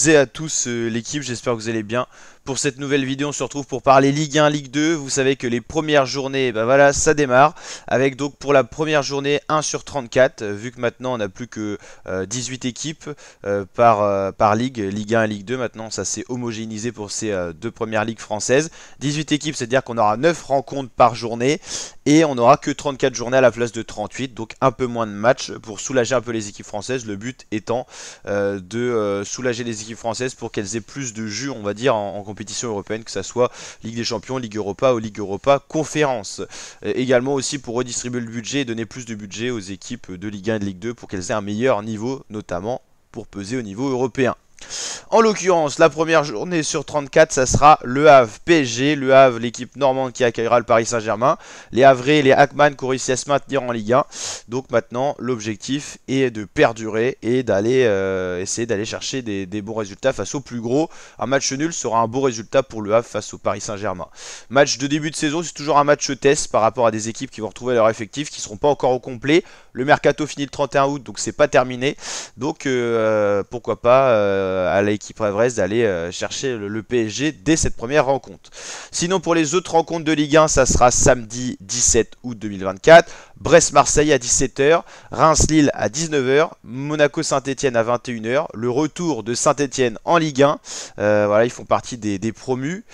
et à tous l'équipe, j'espère que vous allez bien. Pour cette nouvelle vidéo, on se retrouve pour parler Ligue 1, Ligue 2. Vous savez que les premières journées, bah voilà, ça démarre. Avec donc pour la première journée 1 sur 34, vu que maintenant on n'a plus que 18 équipes par ligue, Ligue 1 et Ligue 2. Maintenant ça s'est homogénéisé pour ces deux premières ligues françaises. 18 équipes, c'est-à-dire qu'on aura 9 rencontres par journée. Et on n'aura que 34 journées à la place de 38, donc un peu moins de matchs pour soulager un peu les équipes françaises. Le but étant de soulager les équipes françaises pour qu'elles aient plus de jus, on va dire, en compétition européenne, que ce soit Ligue des Champions, Ligue Europa ou Ligue Europa Conférence. Également aussi pour redistribuer le budget et donner plus de budget aux équipes de Ligue 1 et de Ligue 2 pour qu'elles aient un meilleur niveau, notamment pour peser au niveau européen. En l'occurrence, la première journée sur 34, ça sera Le Havre PSG. Le Havre, l'équipe normande qui accueillera le Paris Saint-Germain. Les Havrais et les Hackman qui ont réussi à se maintenir en Ligue 1. Donc maintenant, l'objectif est de perdurer et d'aller essayer d'aller chercher des bons résultats face aux plus gros. Un match nul sera un beau résultat pour Le Havre face au Paris Saint-Germain. Match de début de saison, c'est toujours un match test par rapport à des équipes qui vont retrouver leur effectif, qui ne seront pas encore au complet. Le mercato finit le 31 août, donc c'est pas terminé. Donc pourquoi pas à l'équipe rêveresse d'aller chercher le PSG dès cette première rencontre. Sinon pour les autres rencontres de Ligue 1, ça sera samedi 17 août 2024. Brest-Marseille à 17h, Reims-Lille à 19h, Monaco-Saint-Etienne à 21h, le retour de Saint-Etienne en Ligue 1, voilà, ils font partie des promus.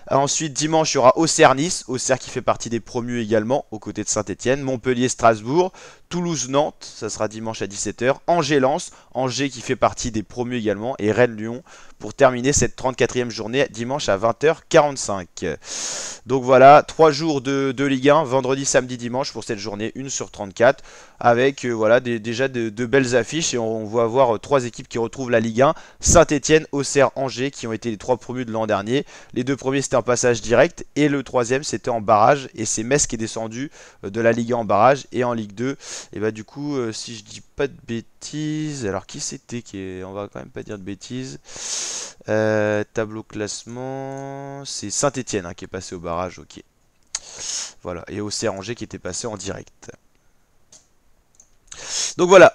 Ensuite dimanche il y aura Auxerre-Nice, Auxerre qui fait partie des promus également aux côtés de Saint-Etienne, Montpellier-Strasbourg, Toulouse-Nantes, ça sera dimanche à 17h, Angers-Lens, Angers qui fait partie des promus également, et Rennes-Lyon pour terminer cette 34e journée dimanche à 20h45. Donc voilà, 3 jours de Ligue 1, vendredi, samedi, dimanche pour cette journée 1 sur 34, avec voilà, déjà de belles affiches, et on va avoir 3 équipes qui retrouvent la Ligue 1, Saint-Etienne, Auxerre, Angers, qui ont été les 3 promus de l'an dernier. Les 2 premiers c'était un passage direct, et le 3e c'était en barrage, et c'est Metz qui est descendu de la Ligue 1 en barrage, et en Ligue 2, et bah du coup, si je dis pas de bêtises, alors qui c'était on va quand même pas dire de bêtises, tableau classement, c'est Saint-Etienne qui est passé au barrage, ok. Voilà, et Auxerre Angers qui était passé en direct. Donc voilà,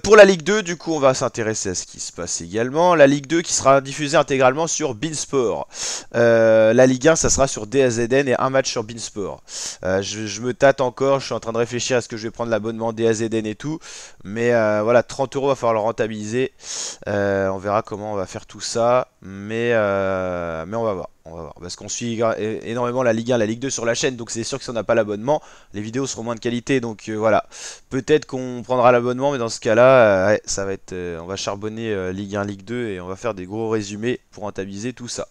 pour la Ligue 2, du coup, on va s'intéresser à ce qui se passe également. La Ligue 2 qui sera diffusée intégralement sur beIN Sport. La Ligue 1, ça sera sur DAZN et un match sur beIN Sport. Je me tâte encore, je suis en train de réfléchir à ce que je vais prendre l'abonnement DAZN et tout. Mais voilà, 30 €, va falloir le rentabiliser. On verra comment on va faire tout ça. Mais on va voir. Parce qu'on suit énormément la Ligue 1, la Ligue 2 sur la chaîne, donc c'est sûr que si on n'a pas l'abonnement, les vidéos seront moins de qualité, donc voilà. Peut-être qu'on prendra l'abonnement, mais dans ce cas-là, ouais, ça va être, on va charbonner Ligue 1, Ligue 2, et on va faire des gros résumés pour rentabiliser tout ça.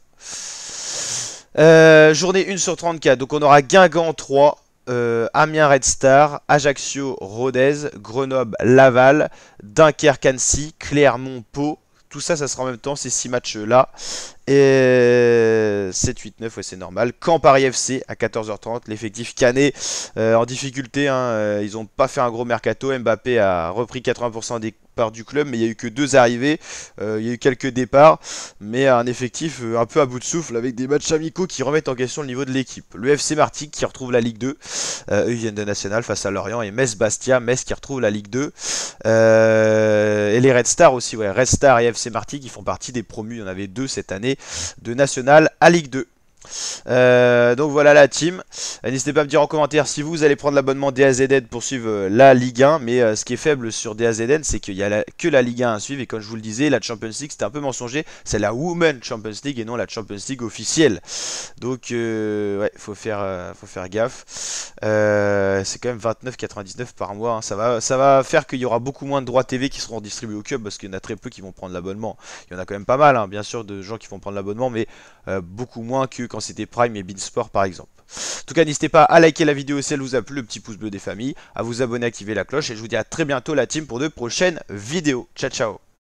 Journée 1 sur 34, donc on aura Guingamp 3, Amiens Red Star, Ajaccio Rodez, Grenoble Laval, Dunkerque Annecy, Clermont Pau. Tout ça, ça sera en même temps, ces 6 matchs-là. Et 7, 8, 9, ouais, c'est normal. Caen Paris FC à 14h30. L'effectif canet en difficulté. Ils n'ont pas fait un gros mercato. Mbappé a repris 80% des parts du club, mais il n'y a eu que 2 arrivées. Il y a eu quelques départs, mais un effectif un peu à bout de souffle avec des matchs amicaux qui remettent en question le niveau de l'équipe. Le FC Martigues qui retrouve la Ligue 2. Eux, ils viennent de National face à Lorient, et Metz-Bastia, Metz qui retrouve la Ligue 2. Et les Red Stars aussi, ouais. Red Star et FC Martigues qui font partie des promus. Il y en avait 2 cette année de National à Ligue 2. Donc voilà la team. N'hésitez pas à me dire en commentaire si vous allez prendre l'abonnement DAZN pour suivre la Ligue 1. Mais ce qui est faible sur DAZN, c'est qu'il n'y a que la Ligue 1 à suivre. Et comme je vous le disais, la Champions League c'était un peu mensonger. C'est la Women Champions League et non la Champions League officielle. Donc ouais, faut faire gaffe. C'est quand même 29,99 par mois. Ça va faire qu'il y aura beaucoup moins de droits TV qui seront distribués au club, parce qu'il y en a très peu qui vont prendre l'abonnement. Il y en a quand même pas mal, bien sûr, de gens qui vont prendre l'abonnement, mais beaucoup moins que quand c'était Prime et beIN Sport par exemple. En tout cas, n'hésitez pas à liker la vidéo si elle vous a plu, le petit pouce bleu des familles, à vous abonner, activer la cloche, et je vous dis à très bientôt la team pour de prochaines vidéos. Ciao ciao.